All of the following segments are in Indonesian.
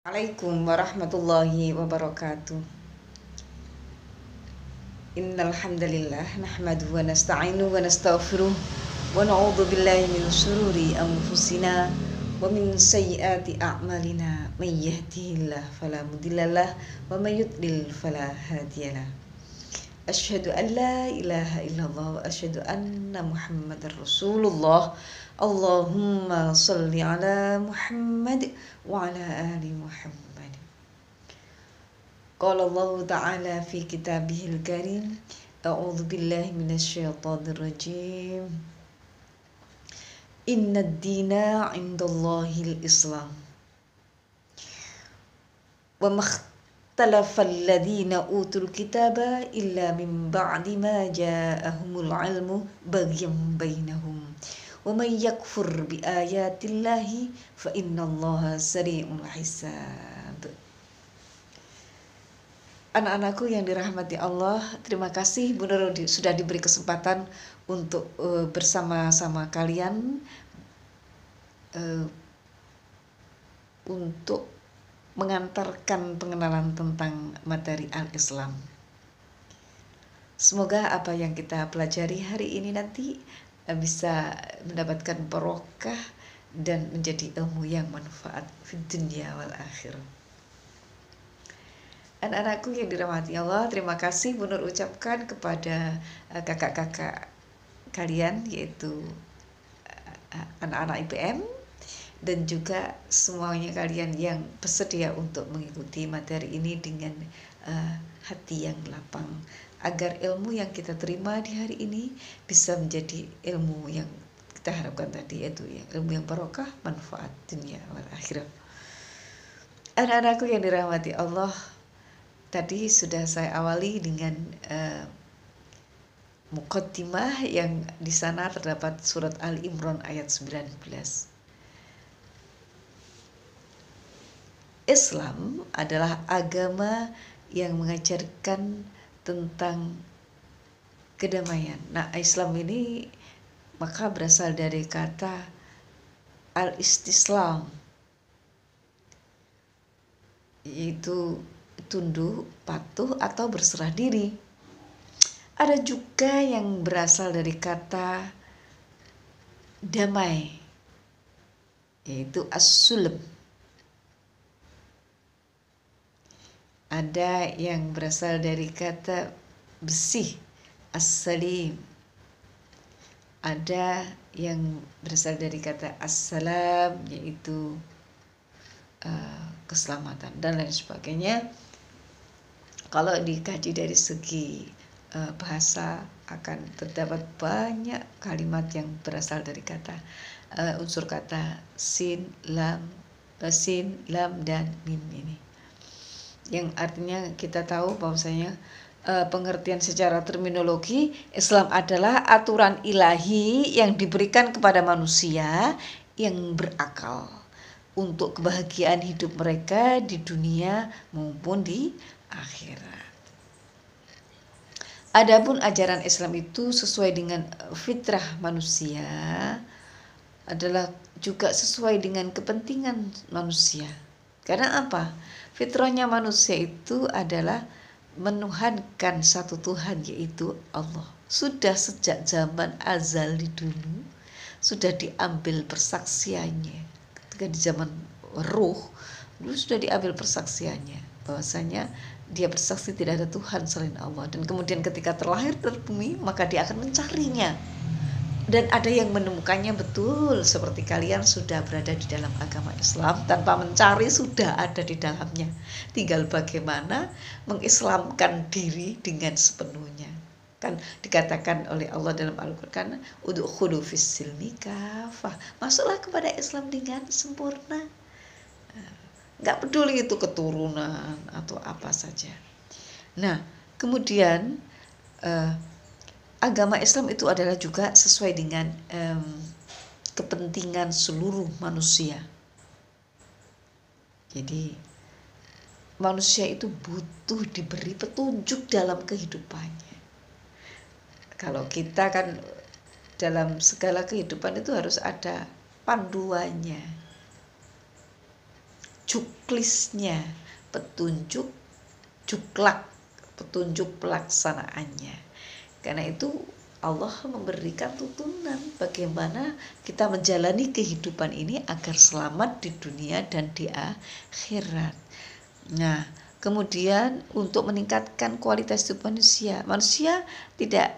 Assalamualaikum warahmatullahi wabarakatuh. Innal hamdalillah nahmaduhu wa nasta'inuhu wa nastaghfiruh wa na'udzu billahi min shururi anfusina wa min sayyiati a'malina. May yahdihillahu fala mudhillalah wa may yudlil fala hadiyalah. Asyhadu an la ilaha illallah wa asyhadu anna Muhammadar Rasulullah. Allahumma salli ala Muhammad wa ala ali Muhammad. Qala Allah Ta'ala fi kitabihil karim. A'udzu billahi minasyaitonir rajim. Innad dina 'indallahil Islam. Wa makhtalafal ladzina utul kitaba illa min ba'di ma ja'ahumul 'ilmu baghyan bainahum. Wa may yakfur bi ayatillahi fa innallaha sari'ul hisab. Anak-anakku yang dirahmati Allah, terima kasih Bu Nurul sudah diberi kesempatan untuk bersama-sama kalian untuk mengantarkan pengenalan tentang materi Al-Islam. Semoga apa yang kita pelajari hari ini nanti bisa mendapatkan barokah dan menjadi ilmu yang manfaat di dunia wal akhirah. Anak-anakku yang dirahmati Allah, terima kasih Bu Nur ucapkan kepada kakak-kakak kalian, yaitu anak-anak IPM, dan juga semuanya kalian yang bersedia untuk mengikuti materi ini dengan hati yang lapang, agar ilmu yang kita terima di hari ini bisa menjadi ilmu yang kita harapkan tadi, yaitu ilmu yang barokah, manfaat dunia wal akhirah. Anak-anakku yang dirahmati Allah, tadi sudah saya awali dengan muqaddimah yang di sana terdapat surat Ali Imran ayat 19. Islam adalah agama yang mengajarkan tentang kedamaian. Nah, Islam ini maka berasal dari kata al-istislam, yaitu tunduk, patuh, atau berserah diri. Ada juga yang berasal dari kata damai, yaitu as-sulm. Ada yang berasal dari kata bersih, as-salim. Ada yang berasal dari kata as-salam, yaitu keselamatan, dan lain sebagainya. Kalau dikaji dari segi bahasa, akan terdapat banyak kalimat yang berasal dari kata unsur kata sin, lam, dan mim ini, yang artinya kita tahu bahwasanya pengertian secara terminologi, Islam adalah aturan ilahi yang diberikan kepada manusia yang berakal untuk kebahagiaan hidup mereka di dunia maupun di akhirat. Adapun ajaran Islam itu sesuai dengan fitrah manusia, adalah juga sesuai dengan kepentingan manusia. Karena apa? Fitrahnya manusia itu adalah menuhankan satu Tuhan, yaitu Allah. Sudah sejak zaman azali dulu sudah diambil persaksiannya. Ketika di zaman Ruh dulu sudah diambil persaksiannya, bahwasanya dia bersaksi tidak ada Tuhan selain Allah. Dan kemudian ketika terlahir dari bumi, maka dia akan mencarinya. Dan ada yang menemukannya, betul seperti kalian sudah berada di dalam agama Islam, tanpa mencari sudah ada di dalamnya. Tinggal bagaimana mengislamkan diri dengan sepenuhnya. Kan dikatakan oleh Allah dalam Al-Quran, udkhulu fis-silmi kafah, masuklah kepada Islam dengan sempurna. Nggak peduli itu keturunan atau apa saja. Nah, kemudian agama Islam itu adalah juga sesuai dengan kepentingan seluruh manusia. Jadi manusia itu butuh diberi petunjuk dalam kehidupannya. Kalau kita kan dalam segala kehidupan itu harus ada panduannya. juklisnya, petunjuk juklak, petunjuk pelaksanaannya. Karena itu Allah memberikan tuntunan bagaimana kita menjalani kehidupan ini agar selamat di dunia dan di akhirat. Nah, kemudian untuk meningkatkan kualitas hidup manusia tidak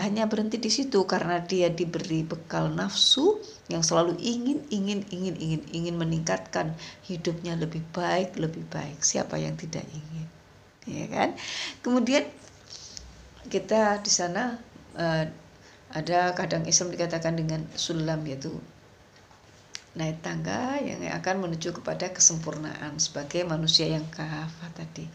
hanya berhenti di situ karena dia diberi bekal nafsu yang selalu ingin meningkatkan hidupnya lebih baik. Siapa yang tidak ingin, ya kan? Kemudian kita di sana ada kadang Islam dikatakan dengan sulam, yaitu naik tangga yang akan menuju kepada kesempurnaan sebagai manusia yang kafah tadi.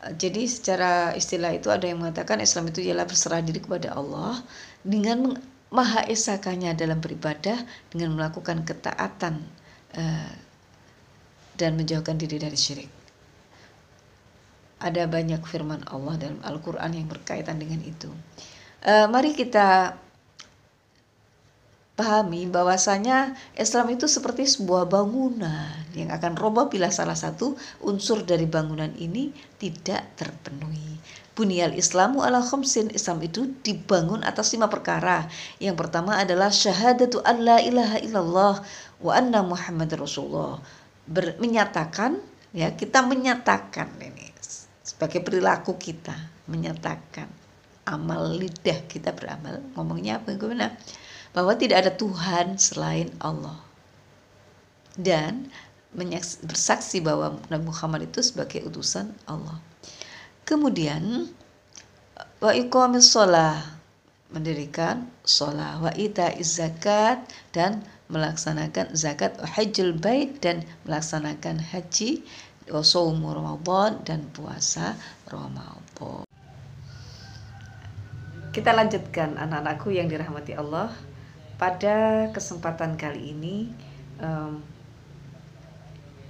Jadi secara istilah itu ada yang mengatakan Islam itu ialah berserah diri kepada Allah dengan maha esakanya dalam beribadah, dengan melakukan ketaatan dan menjauhkan diri dari syirik. Ada banyak firman Allah dalam Al-Quran yang berkaitan dengan itu. Mari kita pahami bahwasanya Islam itu seperti sebuah bangunan yang akan roboh bila salah satu unsur dari bangunan ini tidak terpenuhi. Bunyal Islamu ala khamsin, Islam itu dibangun atas 5 perkara. Yang pertama adalah syahadatu an la ilaha illallah wa anna Muhammad Rasulullah. Menyatakan, ya, kita menyatakan ini sebagai perilaku kita, menyatakan amal lidah kita beramal, ngomongnya apa gimana? Bahwa tidak ada Tuhan selain Allah, dan bersaksi bahwa Nabi Muhammad itu sebagai utusan Allah. Kemudian wa iqamis shalah, mendirikan shalah, wa itaiz zakat, dan melaksanakan zakat, wa hajjul bait, dan melaksanakan haji, wa shaumu Ramadan, dan puasa Ramadan. Kita lanjutkan anak-anakku yang dirahmati Allah. Pada kesempatan kali ini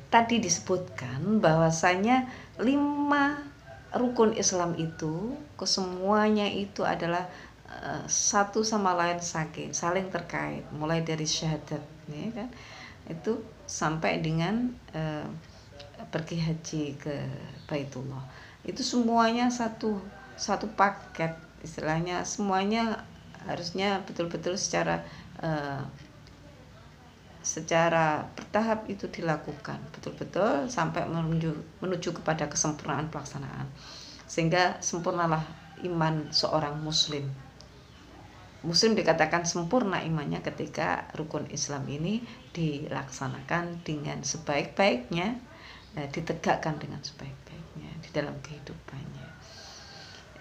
tadi disebutkan bahwasanya 5 rukun Islam itu kesemuanya itu adalah satu sama lain saling terkait, mulai dari syahadat, ya kan, itu sampai dengan pergi haji ke Baitullah. Itu semuanya satu paket, istilahnya semuanya harusnya betul-betul secara bertahap itu dilakukan, betul-betul sampai menuju kepada kesempurnaan pelaksanaan, sehingga sempurnalah iman seorang muslim. Muslim dikatakan sempurna imannya ketika rukun Islam ini dilaksanakan dengan sebaik-baiknya, ditegakkan dengan sebaik-baiknya di dalam kehidupannya.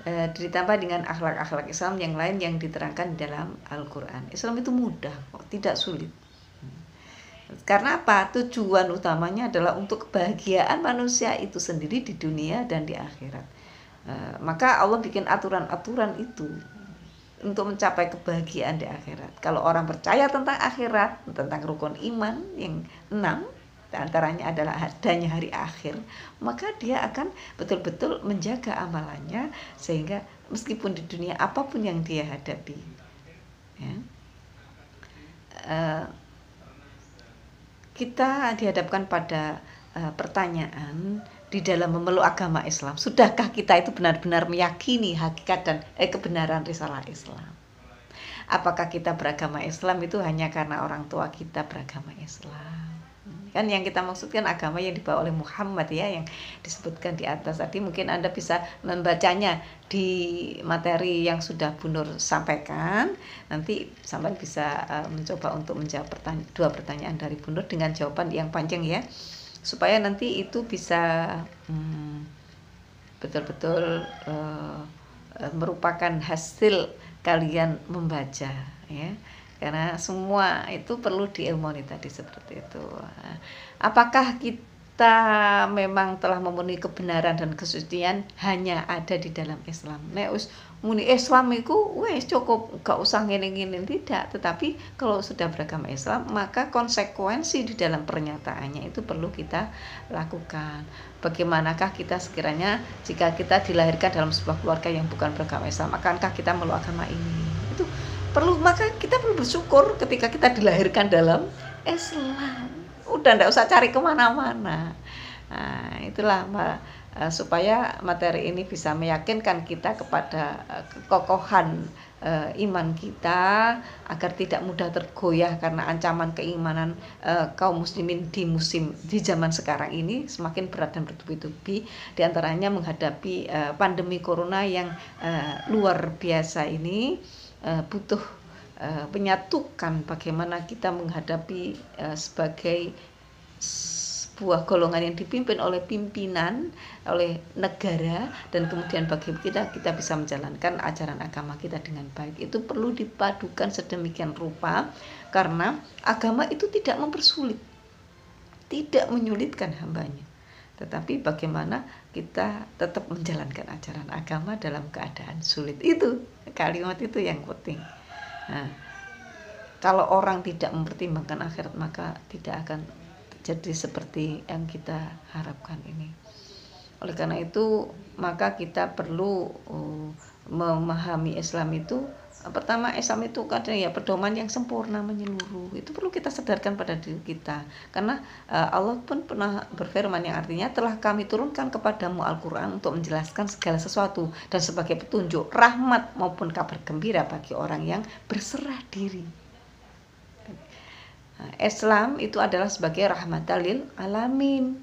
Ditambah dengan akhlak-akhlak Islam yang lain yang diterangkan dalam Al-Quran. Islam itu mudah kok, tidak sulit. Karena apa? Tujuan utamanya adalah untuk kebahagiaan manusia itu sendiri di dunia dan di akhirat. Maka Allah bikin aturan-aturan itu untuk mencapai kebahagiaan di akhirat. Kalau orang percaya tentang akhirat, tentang rukun iman yang 6, antaranya adalah adanya hari akhir, maka dia akan betul-betul menjaga amalannya sehingga meskipun di dunia apapun yang dia hadapi, ya, kita dihadapkan pada pertanyaan di dalam memeluk agama Islam. Sudahkah kita itu benar-benar meyakini hakikat dan kebenaran risalah Islam? Apakah kita beragama Islam itu hanya karena orang tua kita beragama Islam? Kan yang kita maksudkan agama yang dibawa oleh Muhammad, ya, yang disebutkan di atas tadi. Mungkin Anda bisa membacanya di materi yang sudah Bu Nur sampaikan. Nanti sampai bisa mencoba untuk menjawab 2 pertanyaan dari Bu Nur dengan jawaban yang panjang, ya, supaya nanti itu bisa betul-betul merupakan hasil kalian membaca, ya. Karena semua itu perlu diilmoni tadi seperti itu. Apakah kita memang telah memenuhi kebenaran dan kesucian hanya ada di dalam Islam? Nek wis muni Islam iku wis cukup, gak usah ngene-ngene, tidak. Tetapi kalau sudah beragama Islam, maka konsekuensi di dalam pernyataannya itu perlu kita lakukan. Bagaimanakah kita sekiranya jika kita dilahirkan dalam sebuah keluarga yang bukan beragama Islam, akankah kita meluk agama ini? Itu perlu, maka kita perlu bersyukur ketika kita dilahirkan dalam Islam. udah nggak usah cari kemana-mana. Nah, itulah supaya materi ini bisa meyakinkan kita kepada kekokohan iman kita agar tidak mudah tergoyah karena ancaman keimanan kaum muslimin di zaman sekarang ini semakin berat dan bertubi-tubi, diantaranya menghadapi pandemi corona yang luar biasa ini butuh menyatukan bagaimana kita menghadapi sebagai sebuah golongan yang dipimpin oleh pimpinan, oleh negara, dan kemudian bagi kita bisa menjalankan ajaran agama kita dengan baik. Itu perlu dipadukan sedemikian rupa karena agama itu tidak mempersulit, tidak menyulitkan hambanya, tetapi bagaimana kita tetap menjalankan ajaran agama dalam keadaan sulit. Itu kalimat itu yang penting. Nah, kalau orang tidak mempertimbangkan akhirat maka tidak akan jadi seperti yang kita harapkan ini. Oleh karena itu maka kita perlu memahami Islam itu, pertama Islam itu kadang ya pedoman yang sempurna menyeluruh. Itu perlu kita sadarkan pada diri kita, karena Allah pun pernah berfirman yang artinya telah kami turunkan kepadamu Al-Quran untuk menjelaskan segala sesuatu dan sebagai petunjuk, rahmat maupun kabar gembira bagi orang yang berserah diri. Islam itu adalah sebagai rahmatan lil alamin.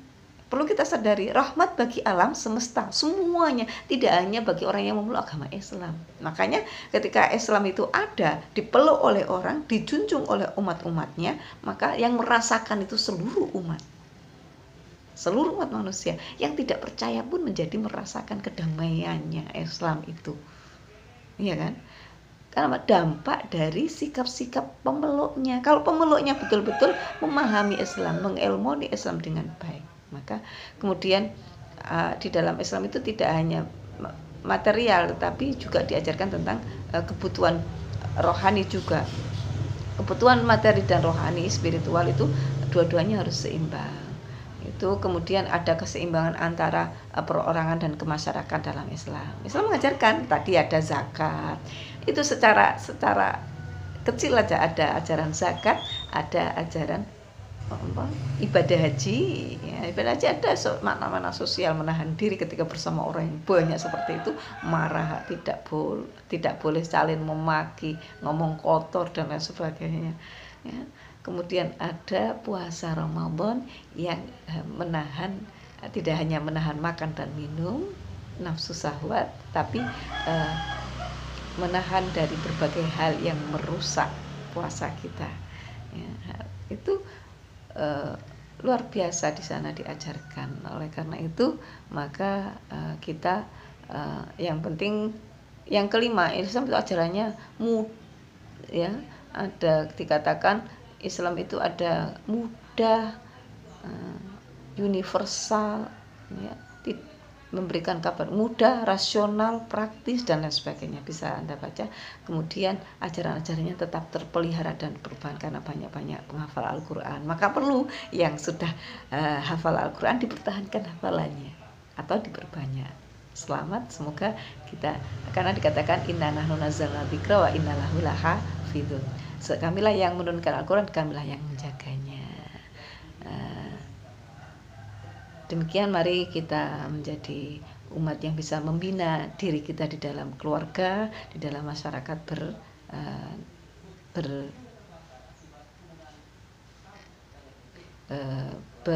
Perlu kita sadari, rahmat bagi alam semesta semuanya, tidak hanya bagi orang yang memeluk agama Islam. Makanya ketika Islam itu ada, dipeluk oleh orang, dijunjung oleh umat-umatnya, maka yang merasakan itu seluruh umat manusia. Yang tidak percaya pun menjadi merasakan kedamaiannya Islam itu, iya kan? Karena dampak dari sikap-sikap pemeluknya. Kalau pemeluknya betul-betul memahami Islam, mengilmoni Islam dengan baik, maka kemudian di dalam Islam itu tidak hanya material, tetapi juga diajarkan tentang kebutuhan rohani juga. Kebutuhan materi dan rohani, spiritual itu dua-duanya harus seimbang. Itu kemudian ada keseimbangan antara perorangan dan kemasyarakatan dalam Islam. Islam mengajarkan tadi ada zakat. Itu secara kecil aja ada ajaran zakat, ada ajaran ibadah haji. Ya, ibadah haji ada makna-makna sosial, menahan diri ketika bersama orang yang banyak seperti itu, marah, tidak boleh saling memaki, ngomong kotor dan lain sebagainya. Ya. Kemudian ada puasa Ramadan yang menahan, tidak hanya menahan makan dan minum, nafsu syahwat, tapi menahan dari berbagai hal yang merusak puasa kita. Ya, itu luar biasa di sana diajarkan. Oleh karena itu maka kita yang penting, yang kelima, Islam itu ajarannya ya, ada dikatakan Islam itu ada mudah, universal, ya, memberikan kabar mudah, rasional, praktis dan lain sebagainya, bisa Anda baca. Kemudian ajaran-ajarannya tetap terpelihara dan perubahan karena banyak-banyak penghafal Al-Quran. Maka perlu yang sudah hafal Al-Quran dipertahankan hafalannya atau diperbanyak. Selamat, semoga kita, karena dikatakan inna nahnu nazzalna dzikra wa inna lahu lahafidun. Kamilah yang menurunkan Al-Quran, kamilah yang menjaganya. Demikian mari kita menjadi umat yang bisa membina diri kita di dalam keluarga, di dalam masyarakat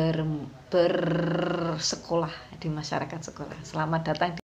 bersekolah, di masyarakat sekolah. Selamat datang